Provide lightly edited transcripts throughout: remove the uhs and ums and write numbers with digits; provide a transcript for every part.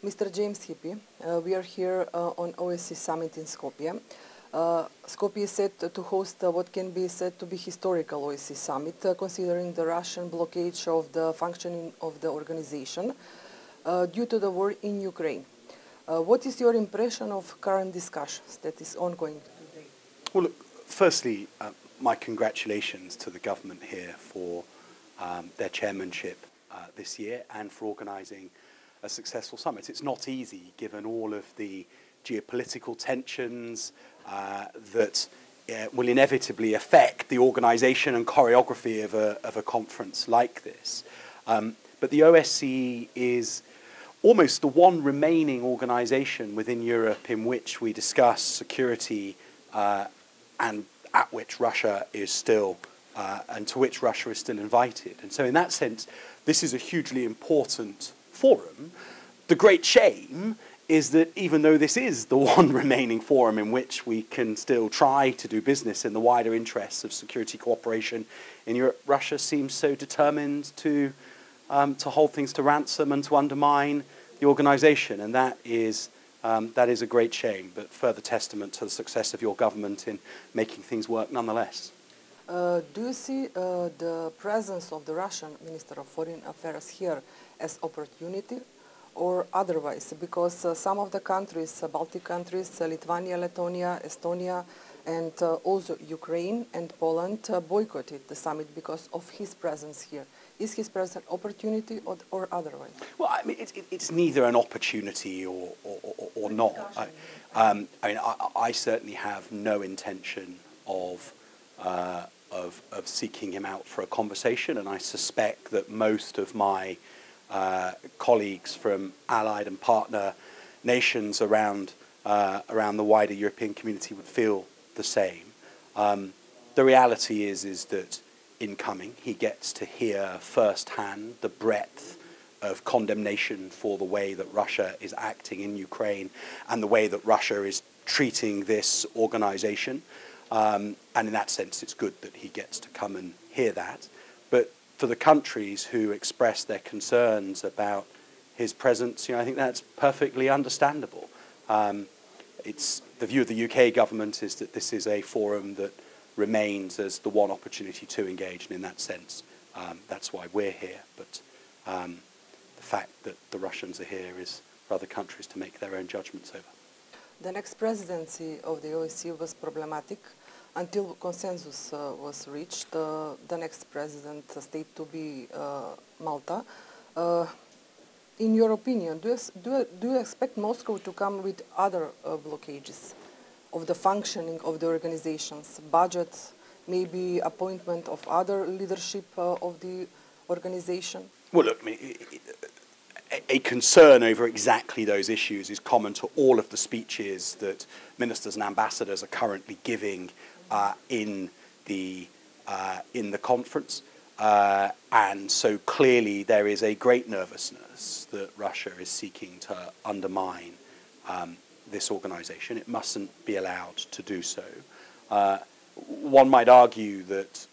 Mr. Џејмс Хипи, we are here on OSCE summit in Skopje. Skopje is set to host what can be said to be historical OSCE summit, considering the Russian blockage of the functioning of the organization due to the war in Ukraine. What is your impression of current discussions that is ongoing today? Well, look, firstly, my congratulations to the government here for their chairmanship this year and for organising a successful summit. It's not easy, given all of the geopolitical tensions that will inevitably affect the organisation and choreography of a conference like this. But the OSCE is almost the one remaining organisation within Europe in which we discuss security and at which Russia is still, and to which Russia is still invited. And so in that sense, this is a hugely important forum. The great shame is that even though this is the one remaining forum in which we can still try to do business in the wider interests of security cooperation in Europe, Russia seems so determined to hold things to ransom and to undermine the organisation, and that is a great shame, but further testament to the success of your government in making things work nonetheless. Do you see the presence of the Russian Minister of Foreign Affairs here as opportunity or otherwise? Because some of the countries, Baltic countries, Lithuania, Lithuania, Estonia, and also Ukraine and Poland boycotted the summit because of his presence here. Is his presence opportunity or otherwise? Well, I mean, it's neither an opportunity or not. I certainly have no intention of seeking him out for a conversation, and I suspect that most of my colleagues from allied and partner nations around the wider European community would feel the same. The reality is that in coming, he gets to hear firsthand the breadth of condemnation for the way that Russia is acting in Ukraine and the way that Russia is treating this organisation. And in that sense, it's good that he gets to come and hear that. But for the countries who express their concerns about his presence, I think that's perfectly understandable. It's the view of the UK government is that this is a forum that remains as the one opportunity to engage, and in that sense, that's why we're here. But the fact that the Russians are here is for other countries to make their own judgments over. The next presidency of the OSCE was problematic until consensus was reached. The next president state to be Malta. In your opinion, do you expect Moscow to come with other blockages of the functioning of the organizations, budget, maybe appointment of other leadership of the organization? Well, look, I mean, a concern over exactly those issues is common to all of the speeches that ministers and ambassadors are currently giving in the conference. And so clearly there is a great nervousness that Russia is seeking to undermine this organisation. It mustn't be allowed to do so. One might argue that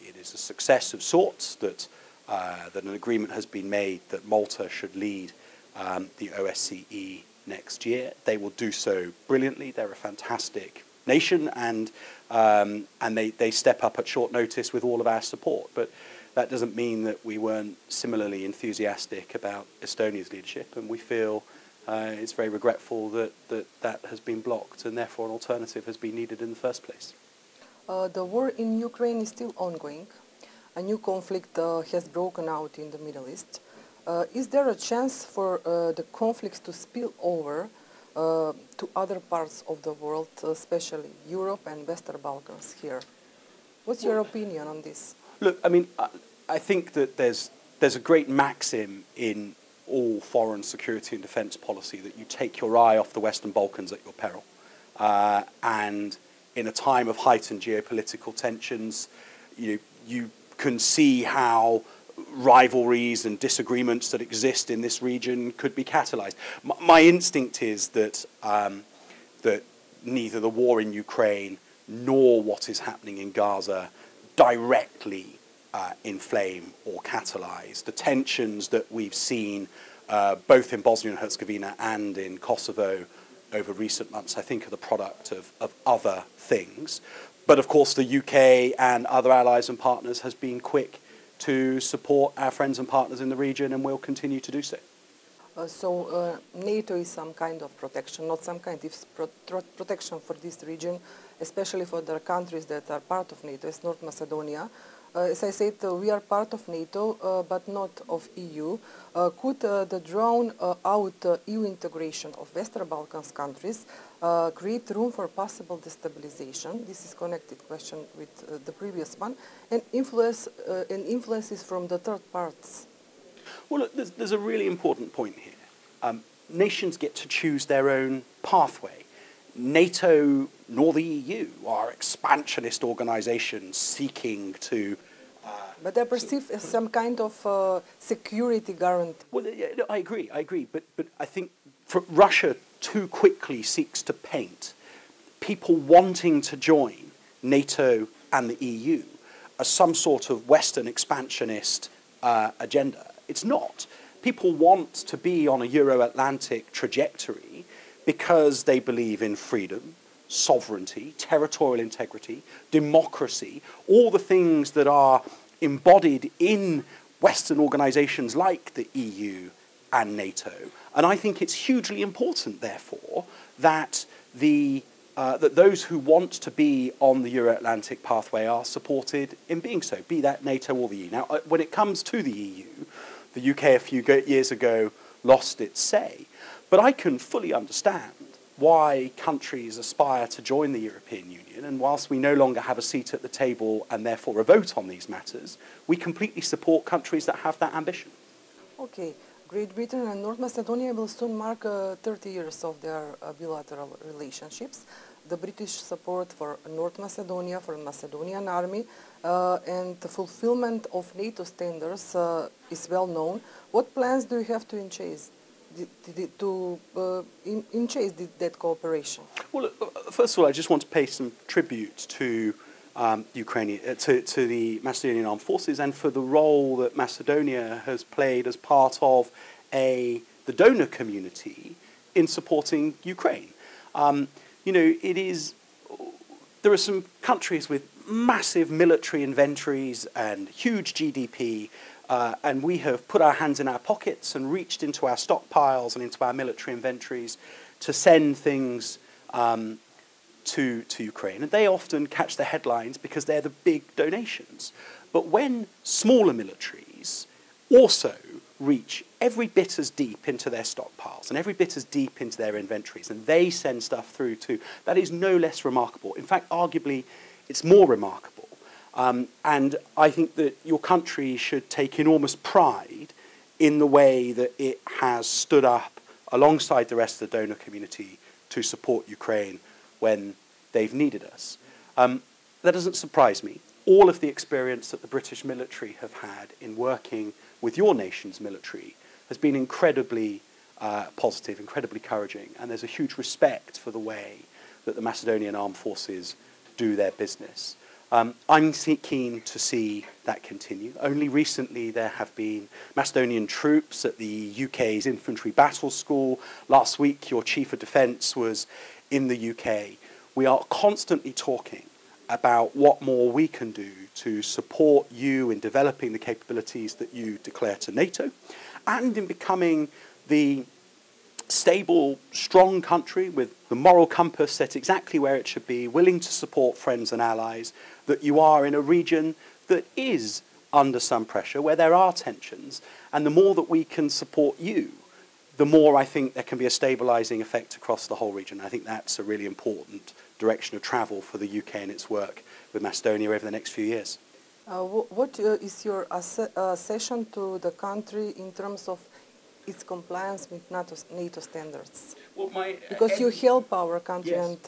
it is a success of sorts, that an agreement has been made that Malta should lead the OSCE next year. They will do so brilliantly. They're a fantastic nation, and they step up at short notice with all of our support. But that doesn't mean that we weren't similarly enthusiastic about Estonia's leadership, and we feel it's very regretful that has been blocked, and therefore an alternative has been needed in the first place. The war in Ukraine is still ongoing. A new conflict has broken out in the Middle East. Is there a chance for the conflicts to spill over to other parts of the world, especially Europe and Western Balkans here? What's your opinion on this? Look, I mean, I think that there's a great maxim in all foreign security and defence policy that you take your eye off the Western Balkans at your peril. And in a time of heightened geopolitical tensions, you can see how rivalries and disagreements that exist in this region could be catalyzed. My instinct is that that neither the war in Ukraine nor what is happening in Gaza directly inflame or catalyze the tensions that we've seen both in Bosnia and Herzegovina and in Kosovo over recent months, I think are the product of other things. But of course, the UK and other allies and partners has been quick to support our friends and partners in the region, and will continue to do so. So NATO is some kind of protection, not some kind, it's protection for this region, especially for the countries that are part of NATO, as North Macedonia. As I said, we are part of NATO, but not of EU. Could the drawn out EU integration of Western Balkans countries create room for possible destabilization? This is connected question with the previous one, and influences from the third parts. Well, look, there's a really important point here. Nations get to choose their own pathway. NATO nor the EU are expansionist organisations seeking to... but they're perceived as some kind of security guarantee. Well, yeah, no, I agree. But I think Russia too quickly seeks to paint people wanting to join NATO and the EU as some sort of Western expansionist agenda. It's not. People want to be on a Euro-Atlantic trajectory because they believe in freedom, sovereignty, territorial integrity, democracy, all the things that are embodied in Western organisations like the EU and NATO. And I think it's hugely important, therefore, that that those who want to be on the Euro-Atlantic pathway are supported in being so, be that NATO or the EU. Now, when it comes to the EU, the UK a few years ago lost its say, but I can fully understand why countries aspire to join the European Union, and whilst we no longer have a seat at the table and therefore a vote on these matters, we completely support countries that have that ambition. Okay. Great Britain and North Macedonia will soon mark 30 years of their bilateral relationships. The British support for North Macedonia, for the Macedonian army, and the fulfillment of NATO standards is well known. What plans do you have to enchase that cooperation? Well, first of all, I just want to pay some tribute to to the Macedonian Armed Forces and for the role that Macedonia has played as part of the donor community in supporting Ukraine. You know, there are some countries with massive military inventories and huge GDP, and we have put our hands in our pockets and reached into our stockpiles and into our military inventories to send things to Ukraine. And they often catch the headlines because they're the big donations. But when smaller militaries also reach every bit as deep into their stockpiles and every bit as deep into their inventories, and they send stuff through too, that is no less remarkable. In fact, arguably, it's more remarkable. And I think that your country should take enormous pride in the way that it has stood up alongside the rest of the donor community to support Ukraine when they've needed us. That doesn't surprise me. All of the experience that the British military have had in working with your nation's military has been incredibly positive, incredibly encouraging, and there's a huge respect for the way that the Macedonian Armed Forces do their business. I'm keen to see that continue. Only recently there have been Macedonian troops at the UK's Infantry Battle School. Last week your Chief of Defence was in the UK. We are constantly talking about what more we can do to support you in developing the capabilities that you declare to NATO and in becoming the stable, strong country with the moral compass set exactly where it should be, willing to support friends and allies, that you are in a region that is under some pressure, where there are tensions, and the more that we can support you, the more I think there can be a stabilising effect across the whole region. I think that's a really important direction of travel for the UK and its work with Macedonia over the next few years. What is your assessment to the country in terms of its compliance with NATO standards? Well, because you help our country and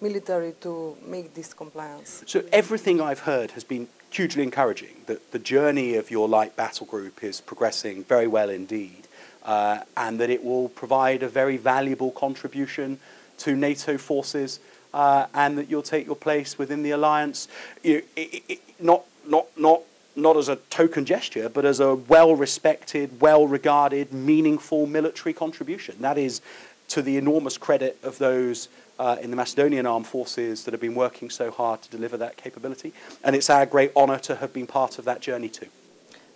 military to make this compliance. So everything I've heard has been hugely encouraging. That the journey of your light battle group is progressing very well indeed, and that it will provide a very valuable contribution to NATO forces, and that you'll take your place within the alliance. Not not as a token gesture, but as a well-respected, well-regarded, meaningful military contribution. That is to the enormous credit of those in the Macedonian armed forces that have been working so hard to deliver that capability. And it's our great honour to have been part of that journey too.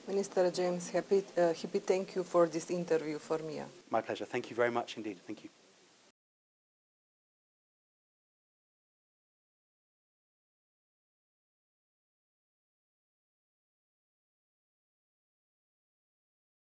Minister Џејмс Хипи, thank you for this interview for me. My pleasure. Thank you very much indeed. Thank you.